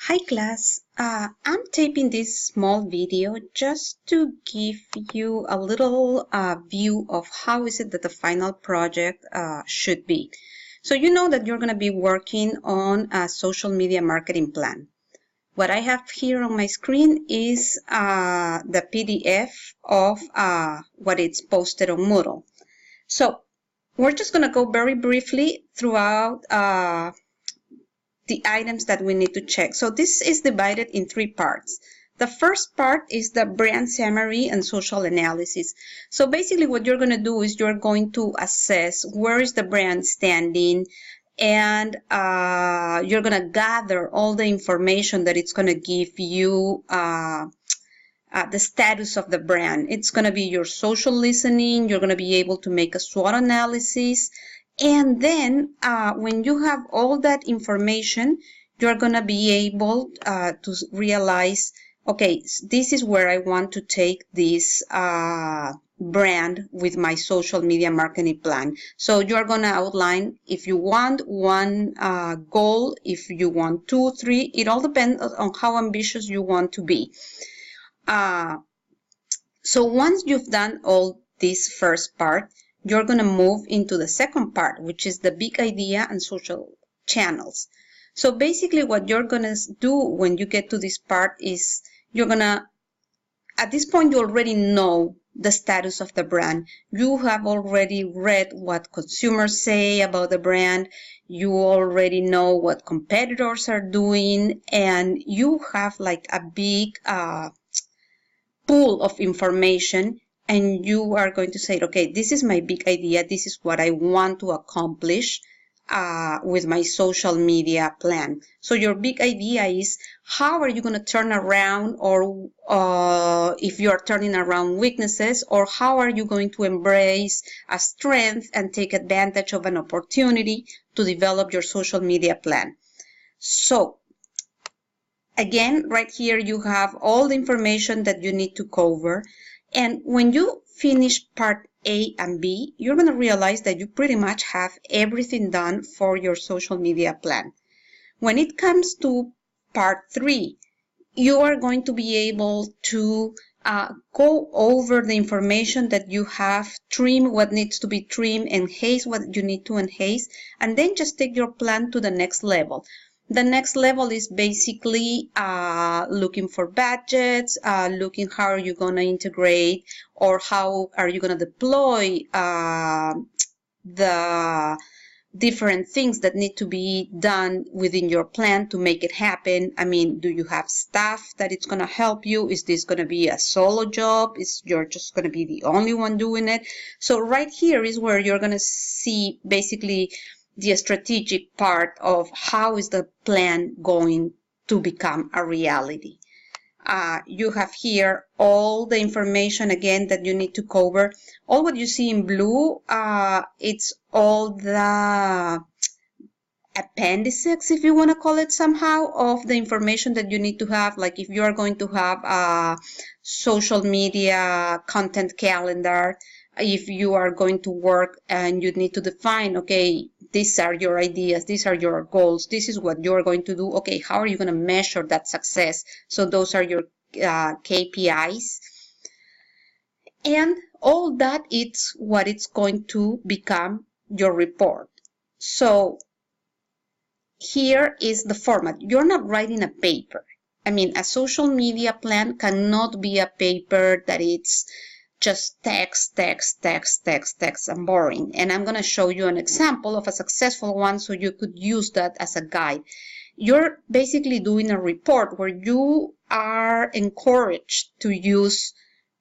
Hi class, I'm taping this small video just to give you a little view of how is it that the final project should be. So you know that you're going to be working on a social media marketing plan. What I have here on my screen is the PDF of what it's posted on Moodle. So we're just going to go very briefly throughout the items that we need to check. So this is divided in three parts. The first part is the brand summary and social analysis. So basically what you're going to do is you're going to assess where is the brand standing, and you're going to gather all the information that it's going to give you the status of the brand. It's going to be your social listening. You're going to be able to make a SWOT analysis. And then when you have all that information, you're going to be able to realize, okay, this is where I want to take this brand with my social media marketing plan. So you're going to outline if you want one goal, if you want 2, 3, it all depends on how ambitious you want to be. So once you've done all this first part, you're going to move into the second part, which is the big idea and social channels. So basically what you're going to do when you get to this part is you're going to, at this point, you already know the status of the brand. You have already read what consumers say about the brand. You already know what competitors are doing, and you have like a big pool of information. And you are going to say, okay, this is my big idea. This is what I want to accomplish with my social media plan. So your big idea is how are you going to turn around, or if you are turning around weaknesses, or how are you going to embrace a strength and take advantage of an opportunity to develop your social media plan. So again, right here, you have all the information that you need to cover. And when you finish part A and B, you're going to realize that you pretty much have everything done for your social media plan. When it comes to part 3, you are going to be able to go over the information that you have, trim what needs to be trimmed, enhance what you need to enhance, and then just take your plan to the next level. The next level is basically looking for budgets, looking how are you going to integrate, or how are you going to deploy the different things that need to be done within your plan to make it happen. I mean, do you have staff that it's going to help you? Is this going to be a solo job? Is you're just going to be the only one doing it? So right here is where you're going to see basically the strategic part of how is the plan going to become a reality. You have here all the information again that you need to cover. All what you see in blue, it's all the appendices, if you want to call it somehow, of the information that you need to have. Like if you are going to have a social media content calendar, if you are going to work and you need to define, okay, these are your ideas, these are your goals, this is what you're going to do. Okay, how are you going to measure that success? So those are your KPIs. And all that is what it's going to become your report. So here is the format. You're not writing a paper. I mean, a social media plan cannot be a paper that it's just text, and boring. And I'm going to show you an example of a successful one so you could use that as a guide. You're basically doing a report where you are encouraged to use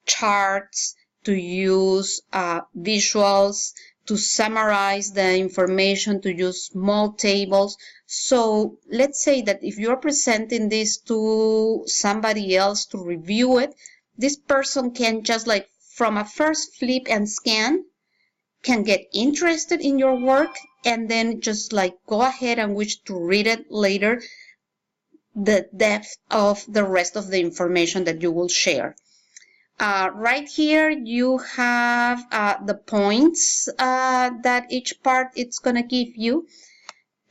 charts, to use visuals, to summarize the information, to use small tables. So let's say that if you're presenting this to somebody else to review it, this person can just like from a first flip and scan, can get interested in your work, and then just like go ahead and wish to read it later, the depth of the rest of the information that you will share. Right here you have the points that each part it's going to give you,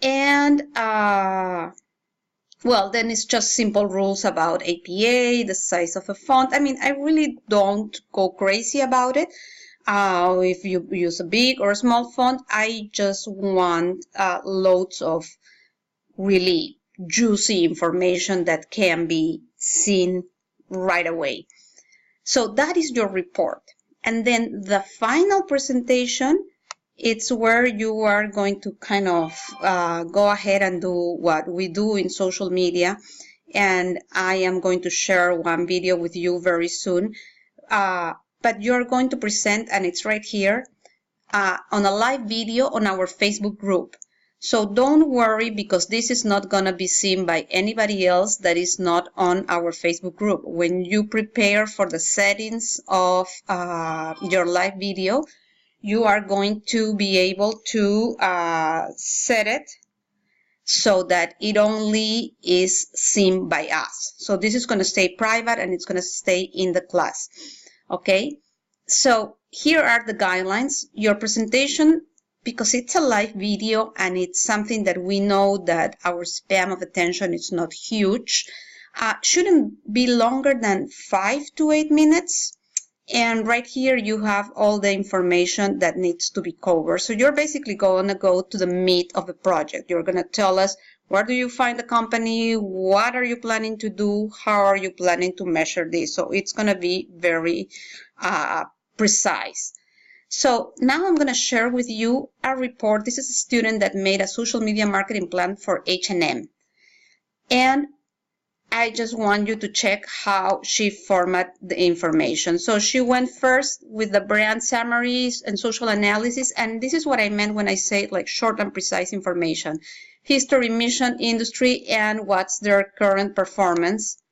and well, then it's just simple rules about APA, the size of a font. I mean, I really don't go crazy about it. If you use a big or a small font, I just want loads of really juicy information that can be seen right away. So that is your report. And then the final presentation, it's where you are going to kind of go ahead and do what we do in social media. And I am going to share one video with you very soon. But you're going to present, and it's right here, on a live video on our Facebook group. So don't worry, because this is not going to be seen by anybody else that is not on our Facebook group. When you prepare for the settings of your live video, you are going to be able to set it so that it only is seen by us. So this is going to stay private and it's going to stay in the class. Okay, so here are the guidelines. Your presentation, because it's a live video and it's something that we know that our span of attention is not huge, shouldn't be longer than 5 to 8 minutes. And right here you have all the information that needs to be covered. So you're basically going to go to the meat of the project. You're going to tell us, where do you find the company? What are you planning to do? How are you planning to measure this? So it's going to be very precise. So now I'm going to share with you a report. This is a student that made a social media marketing plan for H&M. And I just want you to check how she formatted the information. So she went first with the brand summaries and social analysis. And this is what I meant when I say like short and precise information. History, mission, industry, and what's their current performance.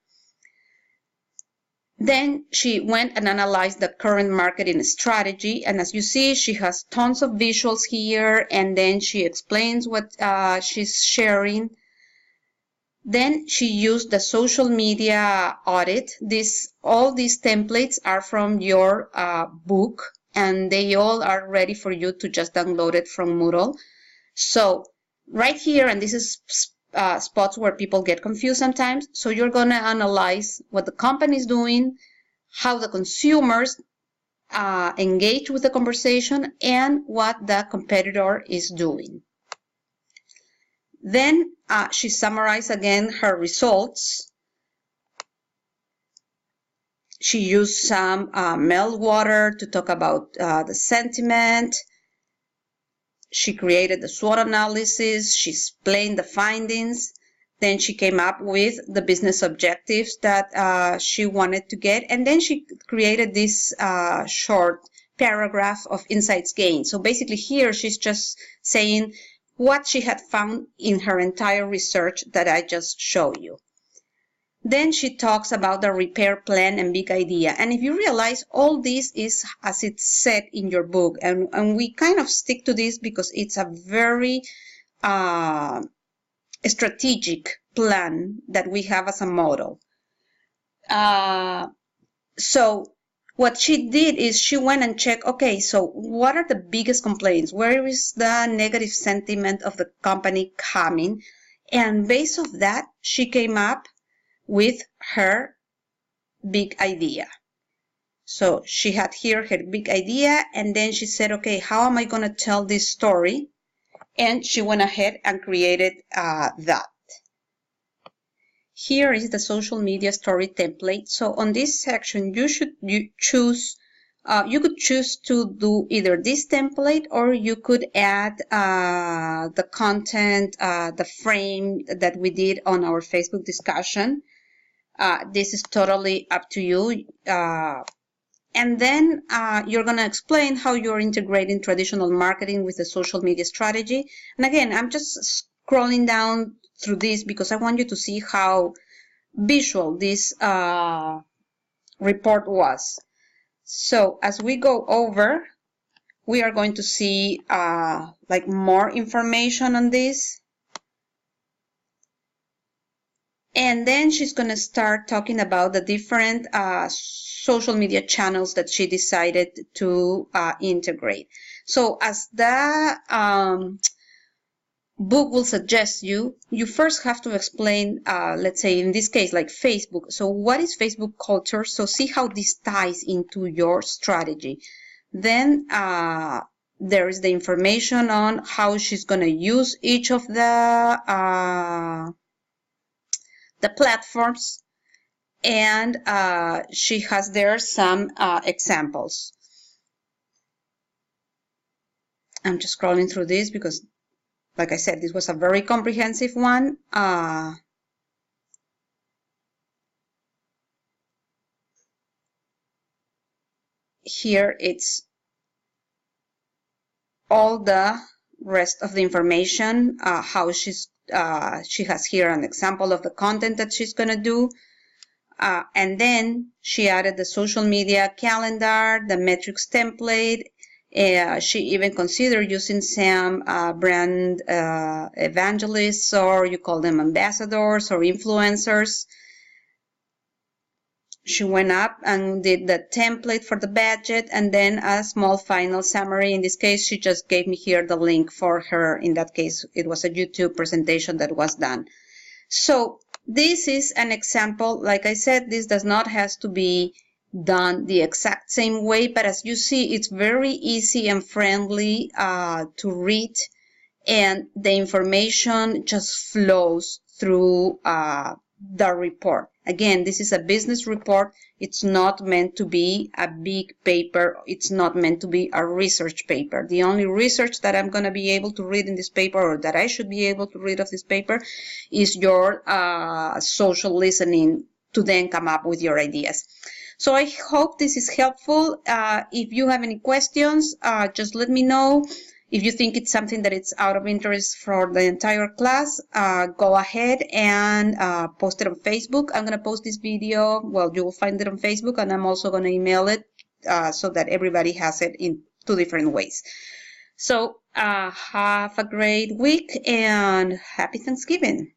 Then she went and analyzed the current marketing strategy. And as you see, she has tons of visuals here. And then she explains what she's sharing. Then she used the social media audit. All these templates are from your book, and they all are ready for you to just download it from Moodle. So right here, and this is spots where people get confused sometimes. So you're going to analyze what the company is doing, how the consumers engage with the conversation, and what the competitor is doing. Then she summarized again her results. She used some meltwater to talk about the sentiment. She created the SWOT analysis. She explained the findings. Then she came up with the business objectives that she wanted to get. And then she created this short paragraph of insights gained. So basically here she's just saying what she had found in her entire research that I just showed you. Then she talks about the repair plan and big idea. And if you realize, all this is as it's said in your book. And we kind of stick to this because it's a very strategic plan that we have as a model. So what she did is she went and checked, okay, so what are the biggest complaints? Where is the negative sentiment of the company coming? And based on that, she came up with her big idea. So she had here her big idea, and then she said, okay, how am I going to tell this story? And she went ahead and created that. Here is the social media story template. So on this section, you could choose to do either this template, or you could add the content, the frame that we did on our Facebook discussion. This is totally up to you. And then you're going to explain how you're integrating traditional marketing with the social media strategy. And again, I'm just scrolling down through this because I want you to see how visual this report was. So as we go over, we are going to see like more information on this. And then she's going to start talking about the different social media channels that she decided to integrate. So as the book will suggest you first have to explain, let's say in this case, like Facebook. So what is Facebook culture? So see how this ties into your strategy. Then there is the information on how she's going to use each of the platforms. And she has there some examples. I'm just scrolling through this because, like I said, this was a very comprehensive one. Here it's all the rest of the information, how she has here an example of the content that she's going to do. And then she added the social media calendar, the metrics template. She even considered using some brand evangelists, or you call them ambassadors or influencers. She went up and did the template for the budget, and then a small final summary. In this case, she just gave me here the link for her. In that case, it was a YouTube presentation that was done. So this is an example. Like I said, this does not have to be done the exact same way, but as you see, it's very easy and friendly to read, and the information just flows through the report. Again, this is a business report. It's not meant to be a big paper. It's not meant to be a research paper. The only research that I'm going to be able to read in this paper, or that I should be able to read of this paper, is your social listening to then come up with your ideas. So I hope this is helpful. If you have any questions, just let me know. If you think it's something that it's out of interest for the entire class, go ahead and post it on Facebook. I'm going to post this video. Well, you will find it on Facebook, and I'm also going to email it so that everybody has it in 2 different ways. So have a great week and happy Thanksgiving.